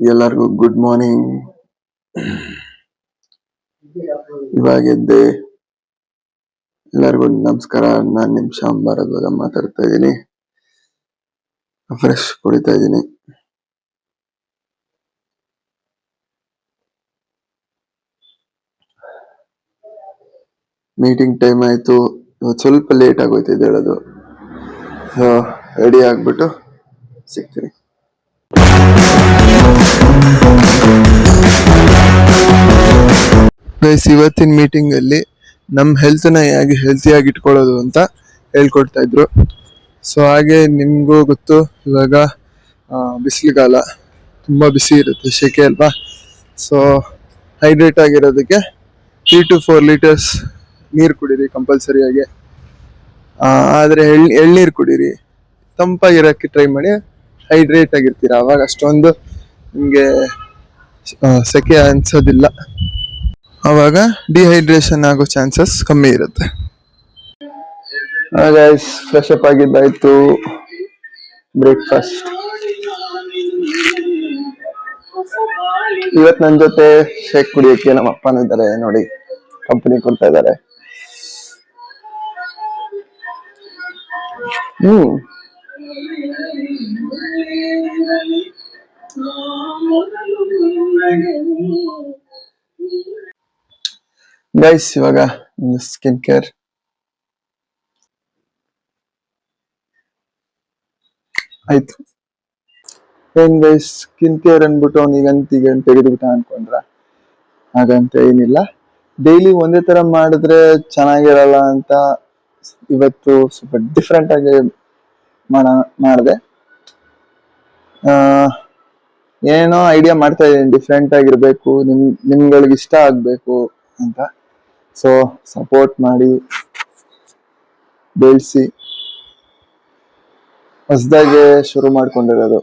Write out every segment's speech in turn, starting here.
ಎಲ್ಲರಿಗೂ good morning. ಇವಾಗಿದ್ದೆ. ಎಲ್ಲರಿಗೂ ನಮಸ್ಕಾರ. ನಾನು ನಿಮ್ ಶ್ಯಾಮ್ ಭಾರದ್ವಾಜ ಮಾತಾಡ್ತಾ ಇದ್ದೀನಿ. ಫ್ರೆಶ್ ಕುಡಿತಾ ಇದ್ದೀನಿ. ಮೀಟಿಂಗ್ ಟೈಮ್ ಆಯ್ತು. ಇವತ್ತು ಸ್ವಲ್ಪ ಲೇಟ್ ಆಗೋಯ್ತು ಹೇಳೋದು. ಸೊ ರೆಡಿ ಆಗ್ಬಿಟ್ಟು ಸಿಗ್ತೀನಿ. ಗೈಸ್, ಇವತ್ತಿನ ಮೀಟಿಂಗ್ ಅಲ್ಲಿ ನಮ್ಮ ಹೆಲ್ತ್ನ ಹೇಗೆ ಹೆಲ್ತಿಯಾಗಿ ಇಟ್ಕೊಳ್ಳೋದು ಅಂತ ಹೇಳ್ಕೊಡ್ತಾ ಇದ್ರು. ಸೊ ಹಾಗೆ ನಿಮ್ಗೂ ಗೊತ್ತು, ಇವಾಗ ಬಿಸಿಲುಗಾಲ, ತುಂಬಾ ಬಿಸಿ ಇರುತ್ತೆ, ಸೆಕೆ ಅಲ್ವಾ. ಸೊ ಹೈಡ್ರೇಟ್ ಆಗಿರೋದಕ್ಕೆ 3 to 4 ಲೀಟರ್ಸ್ ನೀರು ಕುಡೀರಿ ಕಂಪಲ್ಸರಿಯಾಗಿ. ಆದರೆ ಎಳ್ನೀರು ಕುಡೀರಿ, ತಂಪಾಗಿರೋಕ್ಕೆ ಟ್ರೈ ಮಾಡಿ, ಹೈಡ್ರೇಟ್ ಆಗಿರ್ತೀರ. ಅವಾಗ ಅಷ್ಟೊಂದು ನಿಮಗೆ ಸೆಕೆ ಅನ್ಸೋದಿಲ್ಲ. ಅವಾಗ ಡಿಹೈಡ್ರೇಷನ್ ಆಗೋ ಚಾನ್ಸಸ್ ಕಮ್ಮಿ ಇರುತ್ತೆ. ಗೈಸ್, ಫ್ರೆಶ್ ಅಪ್ ಆಗಿದ್ದಾಯ್ತು. ಬ್ರೇಕ್ಫಾಸ್ಟ್. ಇವತ್ತು ನನ್ನ ಜೊತೆ ಶೇಕ್ ಕುಡಿಯೋಕೆ ನಮ್ಮ ಅಪ್ಪನೂ ಇದ್ದಾರೆ ನೋಡಿ, ಕಂಪನಿ ಕೊಡ್ತಾ ಇದ್ದಾರೆ. ಗೈಸ್, ಇವಾಗ ಸ್ಕಿನ್ ಕೇರ್. ಆಯ್ತು. ಏನ್ ಗೈಸ್, ಸ್ಕಿನ್ ಕೇರ್ ಅನ್ಬಿಟ್ಟು ಅವನಿಗಂತೀಗ ತೆಗೆದುಬಿಟ್ಟ ಅನ್ಕೊಂಡ್ರ? ಹಾಗಂತ ಏನಿಲ್ಲ. ಡೈಲಿ ಒಂದೇ ತರ ಮಾಡಿದ್ರೆ ಚೆನ್ನಾಗಿರಲ್ಲ ಅಂತ ಇವತ್ತು ಸ್ವಲ್ಪ ಡಿಫ್ರೆಂಟ್ ಆಗಿ ಮಾಡಿದೆ. ಏನೋ ಐಡಿಯಾ ಮಾಡ್ತಾ ಇದ್ದೀನಿ, ಡಿಫ್ರೆಂಟ್ ಆಗಿರ್ಬೇಕು, ನಿಮ್ಗಳಿಗೆ ಇಷ್ಟ ಆಗ್ಬೇಕು ಅಂತ. ಸೊ ಸಪೋರ್ಟ್ ಮಾಡಿ, ಬೆಳೆಸಿ. ಹೊಸದಾಗಿ ಶುರು ಮಾಡ್ಕೊಂಡಿರೋದು.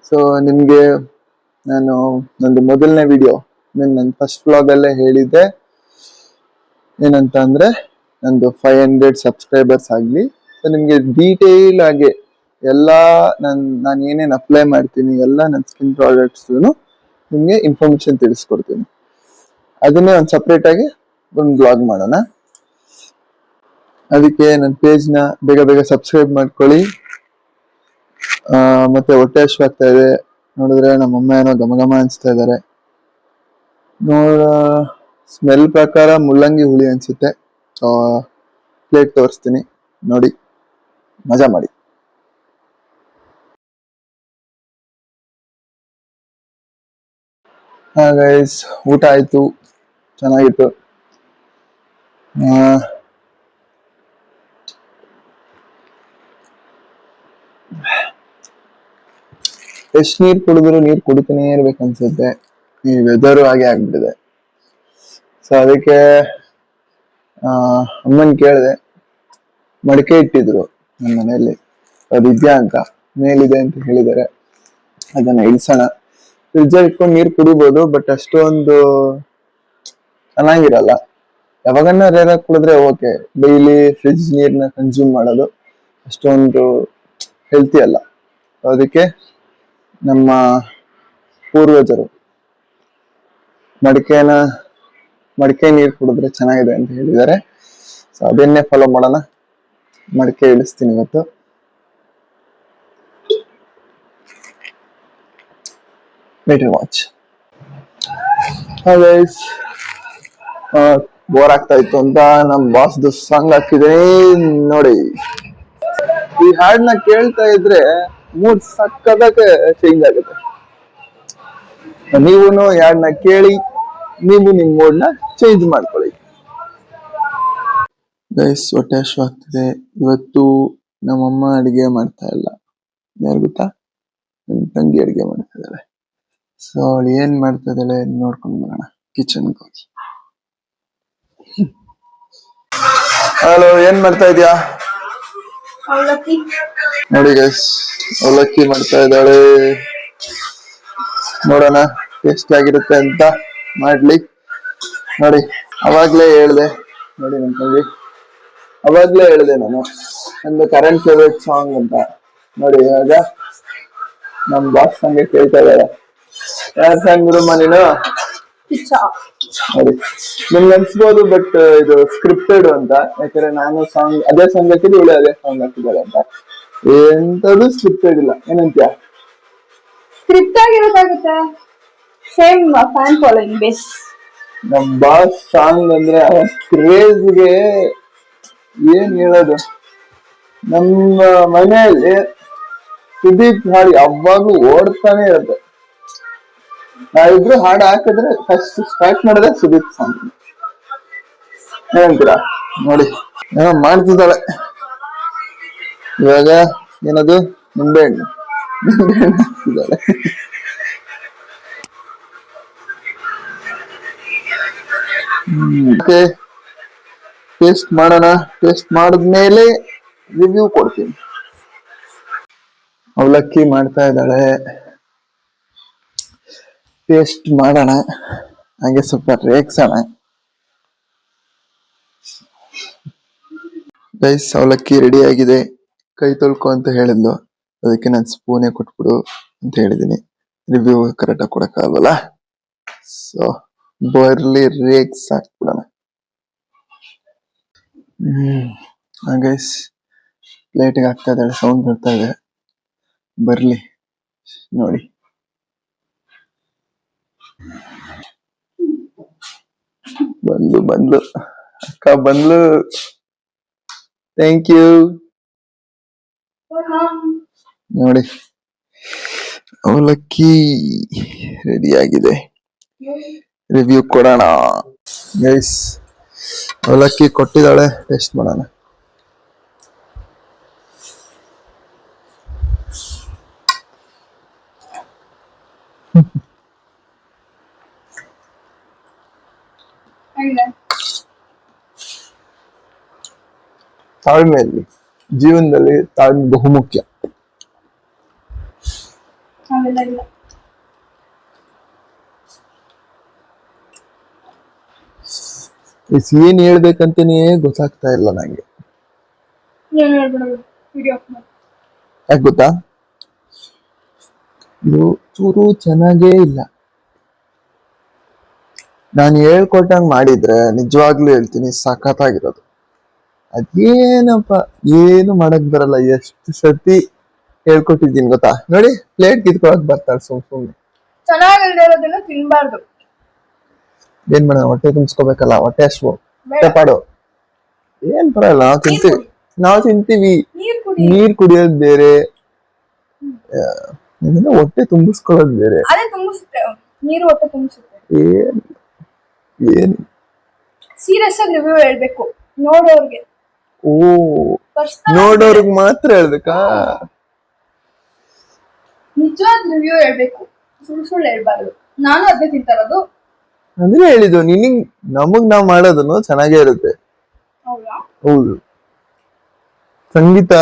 ಸೊ ನಿಮ್ಗೆ ನಾನು ನಂದು ಮೊದಲನೇ ವಿಡಿಯೋ, ನನ್ನ ಫಸ್ಟ್ ವ್ಲಾಗ್ ಅಲ್ಲೇ ಹೇಳಿದ್ದೆ ಏನಂತ ಅಂದ್ರೆ, ನಂದು 500 ಸಬ್ಸ್ಕ್ರೈಬರ್ಸ್ ಆಗ್ಲಿ. ಸೊ ನಿಮ್ಗೆ ಡೀಟೇಲ್ ಆಗಿ ಎಲ್ಲ ನಾನು ಏನೇನು ಅಪ್ಲೈ ಮಾಡ್ತೀನಿ, ಎಲ್ಲ ನನ್ನ ಸ್ಕಿನ್ ಪ್ರಾಡಕ್ಟ್ಸ್ ನಿಮ್ಗೆ ಇನ್ಫಾರ್ಮೇಶನ್ ತಿಳಿಸ್ಕೊಡ್ತೀನಿ. ಅದನ್ನೇ ಒಂದು ಸಪ್ರೇಟ್ ಆಗಿ ಒಂದು ಬ್ಲಾಗ್ ಮಾಡೋಣ. ಅದಕ್ಕೆ ನನ್ನ ಪೇಜ್ನ ಬೇಗ ಬೇಗ ಸಬ್ಸ್ಕ್ರೈಬ್ ಮಾಡ್ಕೊಳ್ಳಿ. ಮತ್ತೆ ಹೊಟ್ಟೆ ಹಶ್ವಾಗ್ತಾ ಇದೆ ನೋಡಿದ್ರೆ, ನಮ್ಮಮ್ಮ ಏನೋ ಘಮ ಘಮ ಅನ್ಸ್ತಾ ಇದ್ದಾರೆ. ಸ್ಮೆಲ್ ಪ್ರಕಾರ ಮುಳ್ಳಂಗಿ ಹುಳಿ ಅನ್ಸುತ್ತೆ. ಪ್ಲೇಟ್ ತೋರಿಸ್ತೀನಿ ನೋಡಿ, ಮಜಾ ಮಾಡಿ. ಗೈಸ್, ಊಟ ಆಯ್ತು, ಚೆನ್ನಾಗಿತ್ತು. ಎಷ್ಟು ನೀರು ಕುಡಿದ್ರು ನೀರು ಕುಡಿತಾನೆ ಇರ್ಬೇಕನ್ಸುತ್ತೆ. ಈ ವೆದರು ಹಾಗೆ ಆಗ್ಬಿಟ್ಟಿದೆ. ಸೊ ಅದಕ್ಕೆ ಅಮ್ಮನ್ ಕೇಳಿದೆ, ಮಡಿಕೆ ಇಟ್ಟಿದ್ರು ನಮ್ಮ ಮನೆಯಲ್ಲಿ, ಅದಿದ್ಯಾ ಅಂತ. ಮೇಲಿದೆ ಅಂತ ಹೇಳಿದ್ದಾರೆ, ಅದನ್ನ ಇಳಿಸೋಣ. ಫ್ರಿಜ್ಜಲ್ಲಿ ಇಟ್ಕೊಂಡು ನೀರು ಕುಡಿಬೋದು, ಬಟ್ ಅಷ್ಟೊಂದು ಚೆನ್ನಾಗಿರಲ್ಲ. ಯಾವಾಗನ್ನ ರೇರ್ ಕುಡಿದ್ರೆ ಓಕೆ. ಡೈಲಿ ಫ್ರಿಜ್ ನೀರ್ನ ಕನ್ಸ್ಯೂಮ್ ಮಾಡೋದು ಅಷ್ಟೊಂದು ಹೆಲ್ತಿ ಅಲ್ಲ. ಅದಕ್ಕೆ ನಮ್ಮ ಪೂರ್ವಜರು ಮಡಿಕೆ ನೀರು ಕುಡಿದ್ರೆ ಚೆನ್ನಾಗಿದೆ ಅಂತ ಹೇಳಿದ್ದಾರೆ. ಸೊ ಅದನ್ನೇ ಫಾಲೋ ಮಾಡೋಣ. ಮಡಿಕೆ ಇಳಿಸ್ತೀನಿ ಇವತ್ತು. Wait and watch. ಬೋರ್ ಆಗ್ತಾ ಇತ್ತು ಅಂತ ನಮ್ ಬಾಸ್ದು ಸಾಂಗ್ ಹಾಕಿದೆ ನೋಡಿ. ಈ ಹಾಡನ್ನ ಕೇಳ್ತಾ ಇದ್ರೆ ಮೂಡ್ ಸಕ್ಕದಾಗೆ ಚೇಂಜ್ ಆಗುತ್ತೆ. ನೀವು ಹಾಡನ್ನ ಕೇಳಿ, ನೀವು ನಿಮ್ ಮೂಡ್ನ ಚೇಂಜ್ ಮಾಡ್ಕೊಳ್ಳಿ. ಗೈಸ್, ಹೊಟ್ಟೆ ಹಶ್ವಾಗ್ತಿದೆ. ಇವತ್ತು ನಮ್ಮಮ್ಮ ಅಡಿಗೆ ಮಾಡ್ತಾ ಇಲ್ಲ. ಯಾರು ಗೊತ್ತಾ? ನನ್ನ ತಂಗಿ ಅಡಿಗೆ ಮಾಡ್ತಾ ಇದ್ದಾಳೆ. ಸೊ ಅವಳು ಏನ್ ಮಾಡ್ತಾ ಇದ್ದಾಳೆ ನೋಡ್ಕೊಂಡು ಬರೋಣ ಕಿಚನ್ಗೆ ಹೋಗಿ. ಹಲೋ, ಏನ್ ಮಾಡ್ತಾ ಇದ್ಯಾ? ನೋಡಿ ಗೈಸ್, ಅವಲಕ್ಕಿ ಮಾಡ್ತಾ ಇದ್ದಾಳೆ. ನೋಡೋಣ ಎಷ್ಟಾಗಿರುತ್ತೆ ಅಂತ. ಮಾಡ್ಲಿ ನೋಡಿ. ಅವಾಗ್ಲೇ ಹೇಳ್ದೆ ನೋಡಿ ನನ್ನ ತಂಗಿ, ಅವಾಗ್ಲೇ ಹೇಳ್ದೆ ನಾನು ನಂದು ಕರೆಂಟ್ ಫೇವ್ರೇಟ್ ಸಾಂಗ್ ಅಂತ. ನೋಡಿ, ಇವಾಗ ನಮ್ ಬಾಸ್ ಸಂಗೆ ಕೇಳ್ತಾ ಇದಾರೆ. ಯಾರ ಸಾಂಗ್ ಗುರುಮ್ಮ ನೀನು? ನೋಡಿ ನಿಮ್ಗೆ ಅನ್ಸ್ಬೋದು ಬಟ್ ಇದು ಸ್ಕ್ರಿಪ್ಟೆಡ್ ಅಂತ, ಯಾಕಂದ್ರೆ ನಾನು ಸಾಂಗ್ ಅದೇ ಸಾಂಗ್ ಹಾಕಿದ್ದು ಇವಳು ಅದೇ ಸಾಂಗ್ ಹಾಕಿದ್ದಾರೆ ಅಂತ. ಎಂತದು ಸ್ಕ್ರಿಪ್ಟೆಡ್ ಇಲ್ಲ. ಏನಂತ್ಯ? ಸ್ಕ್ರಿಪ್ಟ್ ಆಗಿರೋದಾಗುತ್ತೆ. Same fan following base. ನಮ್ ಬಾಸ್ ಸಾಂಗ್ ಅಂದ್ರೆ ಕ್ರೇಜ್ಗೆ ಏನ್ ಹೇಳೋದು. ನಮ್ಮ ಮನೆಯಲ್ಲಿ ಸುದೀಪ್ ಹಾಡು ಯಾವಾಗ್ಲೂ ಓಡ್ತಾನೆ ಇರುತ್ತೆ. ನಾವಿಬ್ರು ಹಾಡು ಹಾಕಿದ್ರೆ ಫಸ್ಟ್ ಸ್ಟಾರ್ಟ್ ಮಾಡಿದ್ರೆ ಸುದೀಪ್ ಸಾಂಗ್. ಏನಂತೀರಾ? ನೋಡಿ ಏನೋ ಮಾಡ್ತಿದ್ದಾಳೆ ಇವಾಗ. ಏನದು? ನಿಂಬೆಹಣ್ಣು ಹಾಕ್ತಿದ್ದಾಳೆ. ಟೇಸ್ಟ್ ಮಾಡೋಣ. ಟೇಸ್ಟ್ ಮಾಡಿದ್ಮೇಲೆ ರಿವ್ಯೂ ಕೊಡ್ತೀನಿ. ಅವಲಕ್ಕಿ ಮಾಡ್ತಾ ಇದ್ದಾಳೆ. ಟೇಸ್ಟ್ ಮಾಡೋಣ, ಹಾಗೆ ಸ್ವಲ್ಪ ರೇಗ್ಸೋಣ. ಗೈಸ್ ಅವಲಕ್ಕಿ ರೆಡಿ ಆಗಿದೆ. ಕೈ ತೊಳ್ಕೊ ಅಂತ ಹೇಳಿದ್ಲು, ಅದಕ್ಕೆ ನಾನು ಸ್ಪೂನೇ ಕೊಟ್ಬಿಡು ಅಂತ ಹೇಳಿದೀನಿ. ರಿವ್ಯೂ ಕರೆಕ್ಟಾಗಿ ಕೊಡಕ್ಕಾಗಲ್ಲ. ಸೊ ಬರ್ಲಿ ರೇಗ್ಸ್ ಹಾಕ್ಬಿಡೋಣ. ಗೈಸ್ ಪ್ಲೇಟಿಗೆ ಹಾಕ್ತಾ ಇದ್ದಾಳೆ, ಸೌಂಡ್ ಬರ್ತಾ ಇದೆ. ಬರ್ಲಿ ನೋಡಿ. ಬಂದ್ಲು ಅಕ್ಕ ಬಂದ್ಲು. Thank you. ನೋಡಿ ಅವಲಕ್ಕಿ ರೆಡಿ ಆಗಿದೆ. ರಿವ್ಯೂ ಕೊಡೋಣ. ಗೈಸ್ ಅವಲಕ್ಕಿ ಕೊಟ್ಟಿದ್ದಾಳೆ, ಟೇಸ್ಟ್ ಮಾಡೋಣ. ತಾಳ್ಮೆಯಲ್ಲಿ, ಜೀವನದಲ್ಲಿ ತಾಳ್ಮೆ ಬಹುಮುಖ್ಯ. ಏನ್ ಹೇಳ್ಬೇಕಂತಾನೇ ಗೊತ್ತಾಗ್ತಾ ಇಲ್ಲ ನಂಗೆ. ಯಾಕೆ ಗೊತ್ತಾ? ಇದು ಚೂರು ಚೆನ್ನಾಗೇ ಇಲ್ಲ. ನಾನು ಹೇಳ್ಕೊಟ್ಟಂಗ್ ಮಾಡಿದ್ರೆ ನಿಜವಾಗ್ಲೂ ಹೇಳ್ತೀನಿ ಸಖತ್ತಾಗಿರೋದು. ಅದೇನಪ್ಪ ಏನು ಮಾಡಕ್ ಬರಲ್ಲ. ಎಷ್ಟು ಸತಿ ಹೇಳ್ಕೊಟ್ಟಿದ್ದೀನಿ ಗೊತ್ತಾ? ನೋಡಿ ಪ್ಲೇಟ್ ಕಿತ್ಕೊಳಕ್ ಬರ್ತಾಳೆ ಸುಮ್ನೆ. ಚೆನ್ನಾಗಿಲ್ದೇ ಇರೋದನ್ನ ತಿನ್ಬಾರ್ದು. ಏನ್ ಮಾಡೋಣ, ಹೊಟ್ಟೆ ತುಂಬಿಸ್ಕೋಬೇಕಲ್ಲ. ಹೊಟ್ಟೆ ಅಷ್ಟು ಪಾಡು. ಏನ್ ಬರಲ್ಲ, ನಾವು ತಿಂತೀವಿ. ನೀರ್ ಕುಡಿಯೋದ್ ಬೇರೆ, ಹೊಟ್ಟೆ ತುಂಬಿಸ್ಕೊಳ್ಳೋದ್ ಬೇರೆ. ನೀರು ಹೊಟ್ಟೆ ತುಂಬಿಸುತ್ತೆ. ಏನ್ ಸೀರಿಯಸ್ ಆಗಿ ರಿವ್ಯೂ ಹೇಳ್ಬೇಕು ನೋಡೋರ್ಗೆ. ಓ, ನೋಡೋರ್ಗ್ ಮಾತ್ರ ಹೇಳ್ಬೇಕಾ? ನಿಜವಾದ ರಿವ್ಯೂ ಹೇಳ್ಬೇಕು, ಸುಳ್ಳು ಹೇಳ್ಬಾರ್ದು. ನಾನು ಅದೇ ತಿಂತಾರದು. ಅಂದ್ರೆ ಹೇಳಿದ್ದು ನಮಗ್ ನಾವ್ ಮಾಡೋದನ್ನು ಚೆನ್ನಾಗೇ ಇರುತ್ತೆ. ಹೌದು. ಸಂಗೀತ,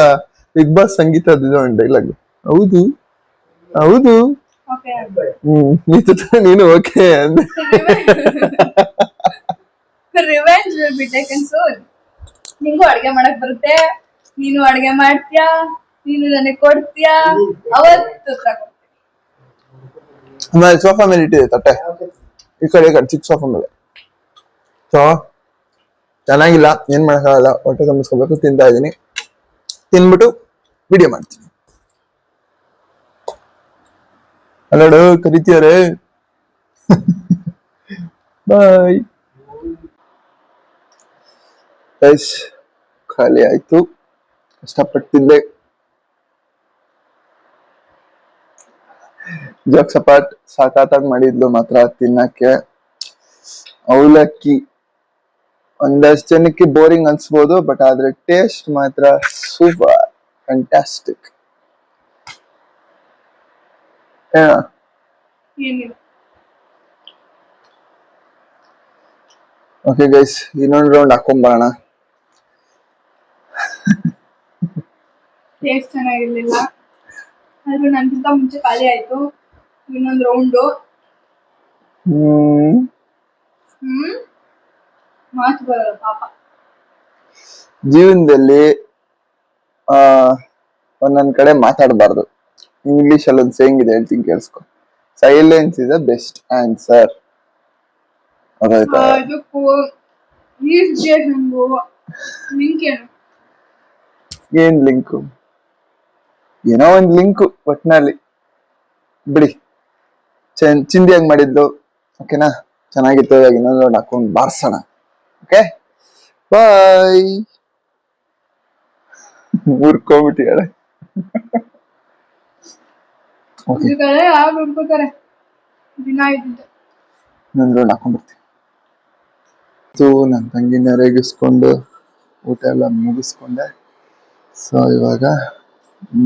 ಬಿಗ್ ಬಾಸ್ ಸಂಗೀತದ ಡೈಲಾಗ್. ಹೌದು ಹೌದು. ನೀನು ಓಕೆ ಅಂದೆ. Revenge will be taken soon. ನಿಂಗೂ ಅಡ್ಗೆ ಮಾಡಕ್ ಬರುತ್ತೆ, ನೀನು ಅಡ್ಗೆ ಮಾಡ್ತೀಯಾ, ನೀನು ನನಗೆ ಕೊಡ್ತೀಯಾ, ಅವತ್ತು ಸೋಫಾ ಮೇಲೆ ಇಟ್ಟಿದೆ ತಟ್ಟೆ, ಈ ಕಡೆ ಚಿಕ್ಕ ಸೋಫಾ ಮೇಲೆ. ಸೊ ಚೆನ್ನಾಗಿಲ್ಲ, ಏನ್ ಮಾಡಕ್ಕಾಗಲ್ಲ. ಹೊಟ್ಟೆ ತುಂಬಿಸ್ಕೋಬೇಕು. ತಿಂತಾ ಇದೀನಿ, ತಿನ್ಬಿಟ್ಟು ವಿಡಿಯೋ ಮಾಡ್ತೀನಿ. ಅಲ್ಲೋಡು ಕರಿತೀಯಾರೆ. ಬಾಯ್. ಗೈಸ್ ಖಾಲಿ ಆಯ್ತು. ಕಷ್ಟಪಟ್ಟಿದ್ದೆ. ಜೋಕ್ ಸಪಾಟ್ ಸಾಕಾತಾಗಿ ಮಾಡಿದ್ಲು ಮಾತ್ರ ತಿನ್ನಕ್ಕೆ. ಅವಲಕ್ಕಿ ಒಂದಷ್ಟು ಜನಕ್ಕೆ ಬೋರಿಂಗ್ ಅನ್ಸ್ಬೋದು, ಬಟ್ ಆದ್ರೆ ಟೇಸ್ಟ್ ಮಾತ್ರ ಸೂಪರ್, ಫ್ಯಾಂಟಾಸ್ಟಿಕ್. ಓಕೆ ಗೈಸ್, ಇನ್ನೊಂದು ರೌಂಡ್ ಹಾಕೊಂಬರೋಣ. ಟೇಸ್ಟ್ ಚೆನ್ನಾಗಿರ್ಲಿಲ್ಲ, ಆದ್ರೂ ನನ್ಗಿಂತ ಮುಂಚೆ ಖಾಲಿ ಆಯ್ತು. ಇನ್ನೊಂದು ರೌಂಡು. ಮಾತು ಬರಲ್ಲ ಪಾಪ. ಜೀವನದಲ್ಲಿ ಒಂದೊಂದ್ ಕಡೆ ಮಾತಾಡಬಾರ್ದು. ಇಂಗ್ಲಿಷ್ ಅಲ್ಲಿ ಒಂದು ಸೇಯಿಂಗ್ ಇದೆ, ಹೇಳ್ತೀನಿ ಕೇಳಿಸ್ಕೊ. Silence is the best answer. ಅದಾಯ್ತಾ? ಅದಕ್ಕೂ ಈ ಸಿಚುಯೇಷನ್ಗೂ ಲಿಂಕ್ ಏನು? ಏನ್ ಲಿಂಕು? ಏನೋ ಒಂದ್ ಲಿಂಕು ಒಟ್ನಲ್ಲಿ. ಬಿಡಿ, ಚಿಂದಿಯಾಗಿ ಮಾಡಿದ್ದು. ಓಕೆನಾ? ಚೆನ್ನಾಗಿತ್ತು. ಇವಾಗ ಇನ್ನೊಂದು ಹಾಕೊಂಡು ಬಾರ್ಸೋಣ. ಓಕೆ, ಬಾಯ್. ಊರ್ಕೊಂಬಿಟ್ಟಿಯಾಳೆ. ಓಕೆ, ಯಾರು ಹುಡ್ಕೋತಾರೆ ದಿನ ಇದ್ದಿದ್ದು. ಇನ್ನೊಂದು ರೌಂಡ್ ಹಾಕೊಂಡ್ಬರ್ತೀನಿ. ನನ್ನ ತಂಗಿನ ರೇಗಿಸ್ಕೊಂಡು ಊಟ ಎಲ್ಲ ಮುಗಿಸ್ಕೊಂಡೆ. ಸೊ ಇವಾಗ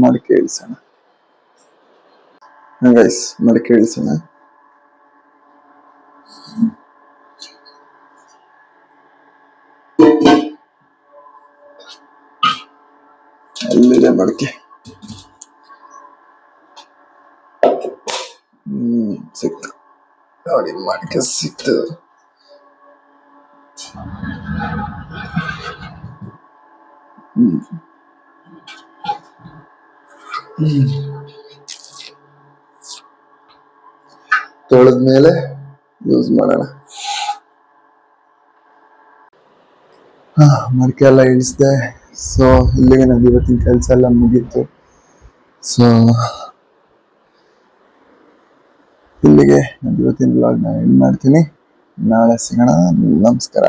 ಮಡಿಕೆ ಇಳಿಸೋಣ. ಗೈಸ್, ಮಡಿಕೆ ಇಳಿಸೋಣ. ಅಲ್ಲಿದೆ ಮಡಿಕೆ. ಸಿಕ್ತು ನೋಡಿ, ಮಡಿಕೆ ಸಿಕ್ತು. ತೊಳೆದ್ಮೇಲೆ ಯೂಸ್ ಮಾಡೋಣ. ಮಡಿಕೆ ಎಲ್ಲ ಇಳಿಸ್ದೆ. ಸೊ ಇಲ್ಲಿಗೆ ನಾನು ಇವತ್ತಿನ ಕೆಲಸ ಎಲ್ಲ ಮುಗೀತು. ಸೊ ಇಲ್ಲಿಗೆ ನಾನು ಇವತ್ತಿನ ಬ್ಲಾಗ್ನ ಎಂಡ್ ಮಾಡ್ತೀನಿ. ನಾಳೆ ಸಿಗೋಣ. ನಮಸ್ಕಾರ.